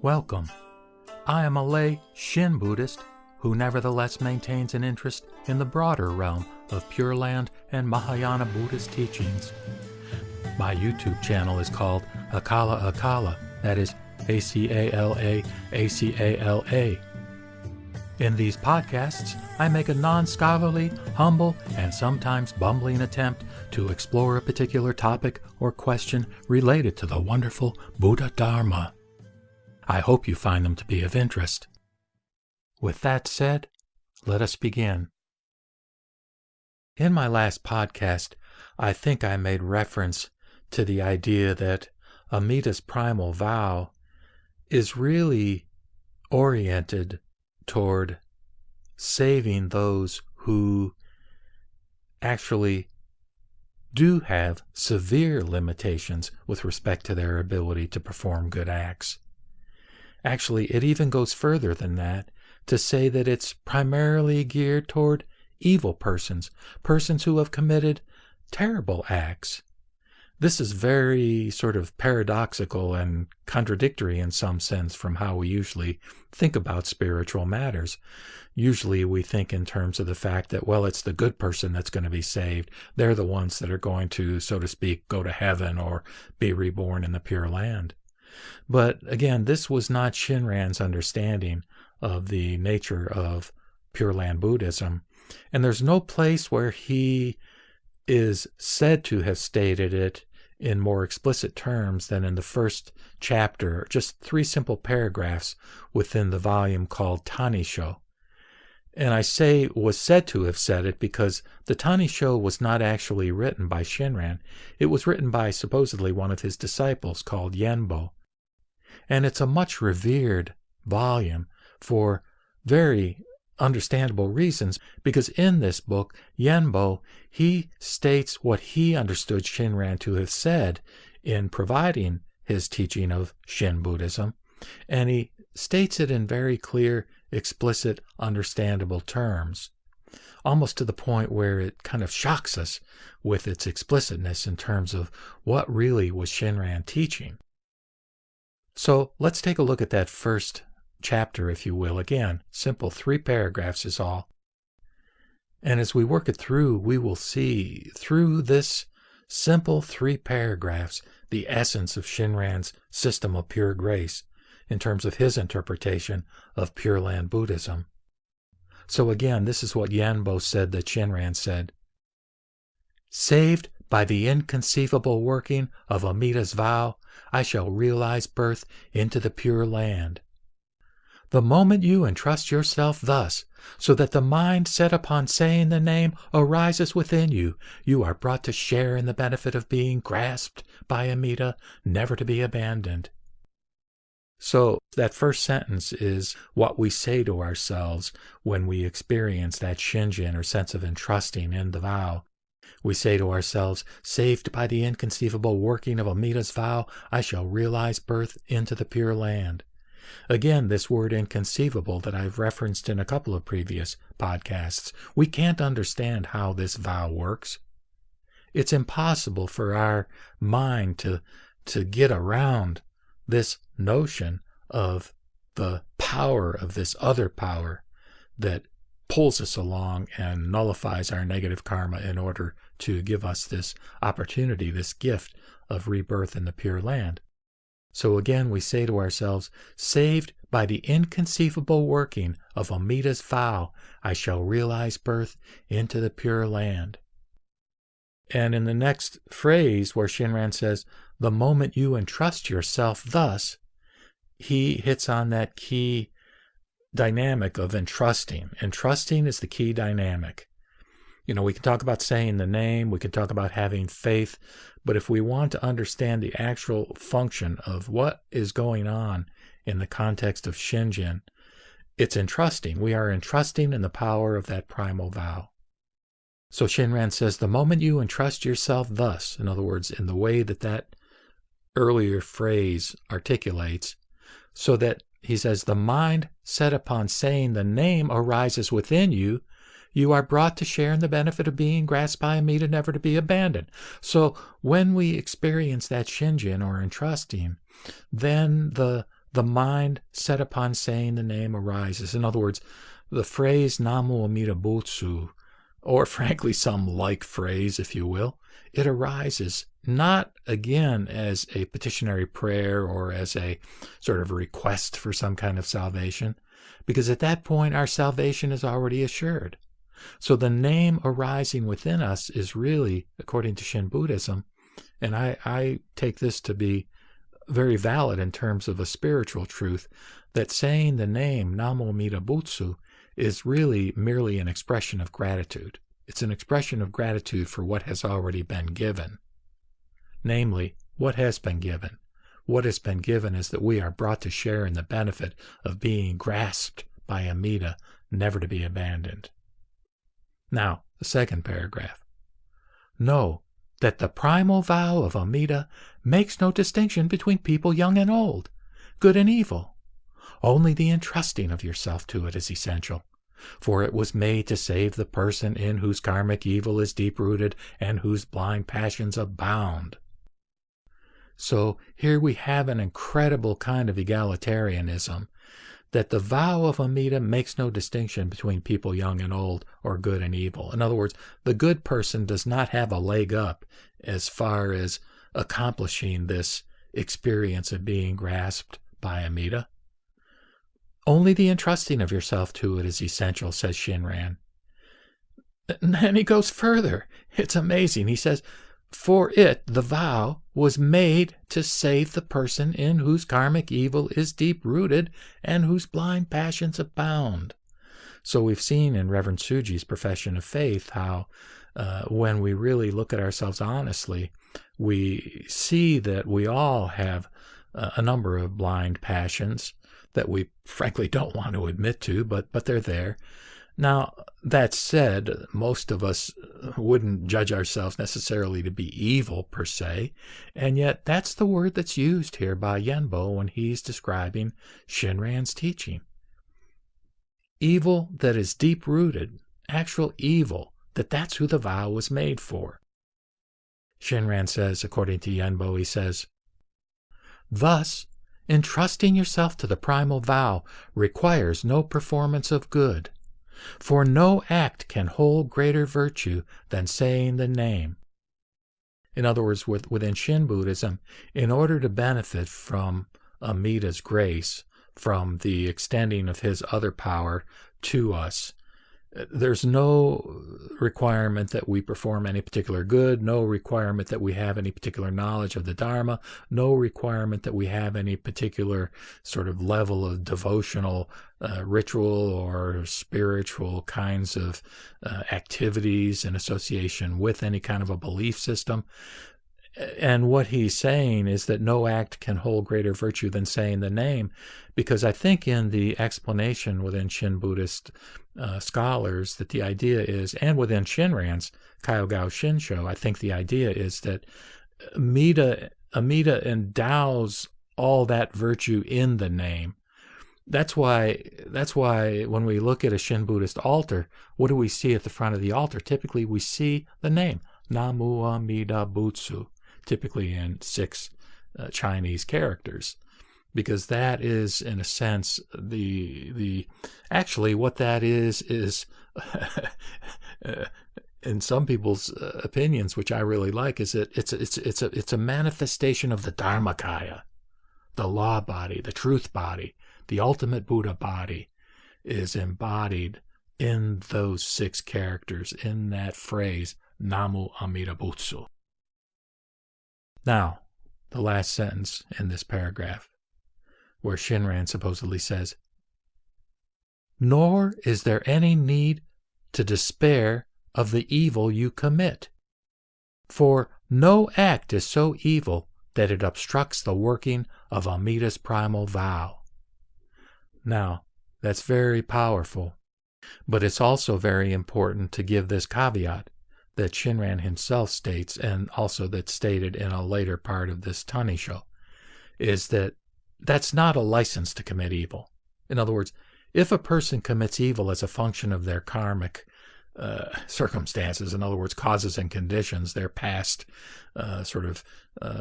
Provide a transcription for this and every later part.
Welcome. I am a lay Shin Buddhist who nevertheless maintains an interest in the broader realm of Pure Land and Mahayana Buddhist teachings. My YouTube channel is called Akala Akala, that is A-C-A-L-A, A-C-A-L-A. In these podcasts, I make a non-scholarly, humble, and sometimes bumbling attempt to explore a particular topic or question related to the wonderful Buddha Dharma. I hope you find them to be of interest. With that said, let us begin. In my last podcast, I think I made reference to the idea that Amitas Primal Vow is really oriented toward saving those who actually do have severe limitations with respect to their ability to perform good acts. Actually, it even goes further than that to say that it's primarily geared toward evil persons who have committed terrible acts. This is very sort of paradoxical and contradictory in some sense from how we usually think about spiritual matters. Usually we think in terms of the fact that, well, it's the good person that's going to be saved. They're the ones that are going to, so to speak, go to heaven or be reborn in the Pure Land. But again, this was not Shinran's understanding of the nature of Pure Land Buddhism. And there's no place where he is said to have stated it in more explicit terms than in the first chapter, just 3 simple paragraphs within the volume called Tanisho. And I say was said to have said it because the Tanisho was not actually written by Shinran. It was written by supposedly one of his disciples called Yenbo. And it's a much revered volume for very understandable reasons, because in this book, Yenbo, he states what he understood Shinran to have said in providing his teaching of Shin Buddhism, and he states it in very clear, explicit, understandable terms, almost to the point where it kind of shocks us with its explicitness in terms of what really was Shinran teaching. So let's take a look at that first chapter, if you will. Again, simple 3 paragraphs is all. And as we work it through, we will see through this simple 3 paragraphs the essence of Shinran's system of pure grace in terms of his interpretation of Pure Land Buddhism. So again, this is what Yenbo said that Shinran said. Saved by the inconceivable working of Amida's vow, I shall realize birth into the Pure Land. The moment you entrust yourself thus, so that the mind set upon saying the name arises within you, you are brought to share in the benefit of being grasped by Amida, never to be abandoned. So that first sentence is what we say to ourselves when we experience that shinjin or sense of entrusting in the vow. We say to ourselves, saved by the inconceivable working of Amida's vow, I shall realize birth into the Pure Land. Again, this word inconceivable that I've referenced in a couple of previous podcasts, we can't understand how this vow works. It's impossible for our mind to get around this notion of the power of this other power that pulls us along and nullifies our negative karma in order to give us this opportunity, this gift of rebirth in the Pure Land. So again, we say to ourselves, saved by the inconceivable working of Amida's vow, I shall realize birth into the Pure Land. And in the next phrase where Shinran says, the moment you entrust yourself thus, he hits on that key dynamic of entrusting. Entrusting is the key dynamic. You know, we can talk about saying the name, we can talk about having faith, but if we want to understand the actual function of what is going on in the context of Shinjin, it's entrusting. We are entrusting in the power of that primal vow. So Shinran says, the moment you entrust yourself thus, in other words, in the way that that earlier phrase articulates, so that he says, the mind set upon saying the name arises within you, you are brought to share in the benefit of being grasped by Amida, never to be abandoned. So when we experience that shinjin or entrusting, then the the mind set upon saying the name arises. In other words, the phrase Namo Amida Butsu, or frankly some like phrase, if you will, it arises not again as a petitionary prayer or as a sort of request for some kind of salvation, because at that point our salvation is already assured. So the name arising within us is really, according to Shin Buddhism, and I take this to be very valid in terms of a spiritual truth, that saying the name Namo Amida Butsu is really merely an expression of gratitude. It's an expression of gratitude for what has already been given. Namely, what has been given? What has been given is that we are brought to share in the benefit of being grasped by Amida, never to be abandoned. Now, the second paragraph. Know that the primal vow of Amida makes no distinction between people young and old, good and evil. Only the entrusting of yourself to it is essential, for it was made to save the person in whose karmic evil is deep-rooted and whose blind passions abound. So here we have an incredible kind of egalitarianism, that the vow of Amida makes no distinction between people young and old or good and evil. In other words, the good person does not have a leg up as far as accomplishing this experience of being grasped by Amida. Only the entrusting of yourself to it is essential, says Shinran. And he goes further. It's amazing. He says, for it, the vow, was made to save the person in whose karmic evil is deep-rooted and whose blind passions abound. So we've seen in Reverend Suji's profession of faith how when we really look at ourselves honestly, we see that we all have a number of blind passions that we frankly don't want to admit to, but they're there. Now, that said, most of us wouldn't judge ourselves necessarily to be evil per se, and yet that's the word that's used here by Yenbo when he's describing Shinran's teaching. Evil that is deep-rooted, actual evil, that's who the vow was made for. Shinran says, according to Yenbo, he says, thus, entrusting yourself to the primal vow requires no performance of good, for no act can hold greater virtue than saying the name. In other words, within Shin Buddhism, in order to benefit from Amida's grace, from the extending of his other power to us, there's no requirement that we perform any particular good, no requirement that we have any particular knowledge of the Dharma, no requirement that we have any particular sort of level of devotional ritual or spiritual kinds of activities in association with any kind of a belief system. And what he's saying is that no act can hold greater virtue than saying the name, because I think in the explanation within Shin Buddhist scholars that the idea is, and within Shinran's Kaiogao Shinsho, I think the idea is that Amida endows all that virtue in the name. That's why when we look at a Shin Buddhist altar, what do we see at the front of the altar? Typically we see the name, Namo Amida Butsu, typically in 6 Chinese characters, because that is, in a sense, actually what that is in some people's opinions, which I really like, is that it's a manifestation of the Dharmakaya, the law body, the truth body, the ultimate Buddha body is embodied in those 6 characters, in that phrase, Namo Amida Butsu. Now, the last sentence in this paragraph, where Shinran supposedly says, nor is there any need to despair of the evil you commit, for no act is so evil that it obstructs the working of Amida's primal vow. Now, that's very powerful, but it's also very important to give this caveat that Shinran himself states, and also that's stated in a later part of this Tanisho, is that that's not a license to commit evil. In other words, if a person commits evil as a function of their karmic circumstances. In other words, causes and conditions. They're past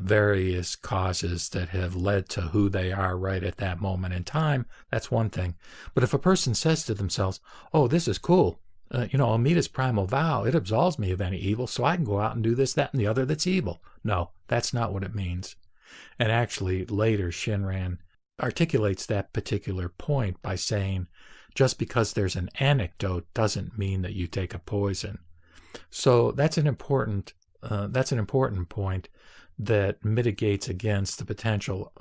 various causes that have led to who they are right at that moment in time. That's one thing. But if a person says to themselves, oh, this is cool, Amida's Primal Vow, it absolves me of any evil, so I can go out and do this, that, and the other that's evil. No, that's not what it means. And actually, later, Shinran articulates that particular point by saying, just because there's an anecdote doesn't mean that you take a poison. So that's an important point that mitigates against the potential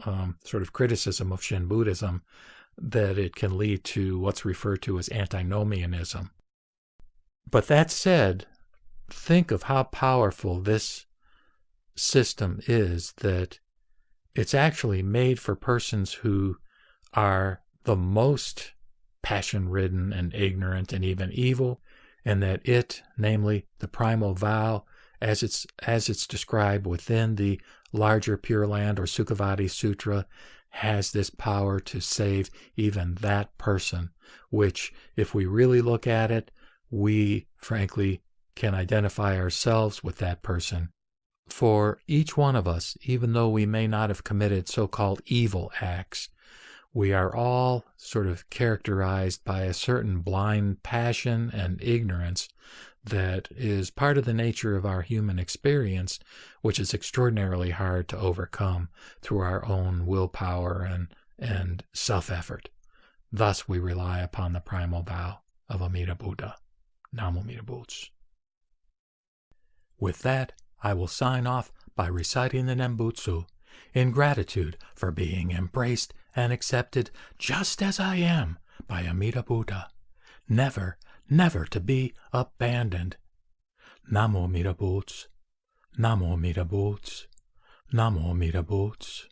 criticism of Shin Buddhism that it can lead to what's referred to as antinomianism. But that said, think of how powerful this system is, that it's actually made for persons who are the most passion-ridden and ignorant and even evil, and that it, namely the primal vow, as it's described within the larger Pure Land or Sukhavati Sutra, has this power to save even that person, which, if we really look at it, we, frankly, can identify ourselves with that person. For each one of us, even though we may not have committed so-called evil acts, we are all sort of characterized by a certain blind passion and ignorance that is part of the nature of our human experience, which is extraordinarily hard to overcome through our own willpower and self-effort. Thus, we rely upon the primal vow of Amida Buddha. Namo Amida Butsu. With that, I will sign off by reciting the Nembutsu in gratitude for being embraced and accepted just as I am by Amida Buddha, never, never to be abandoned. Namo Amida Butsu, Namo Amida Butsu, Namo Amida Butsu.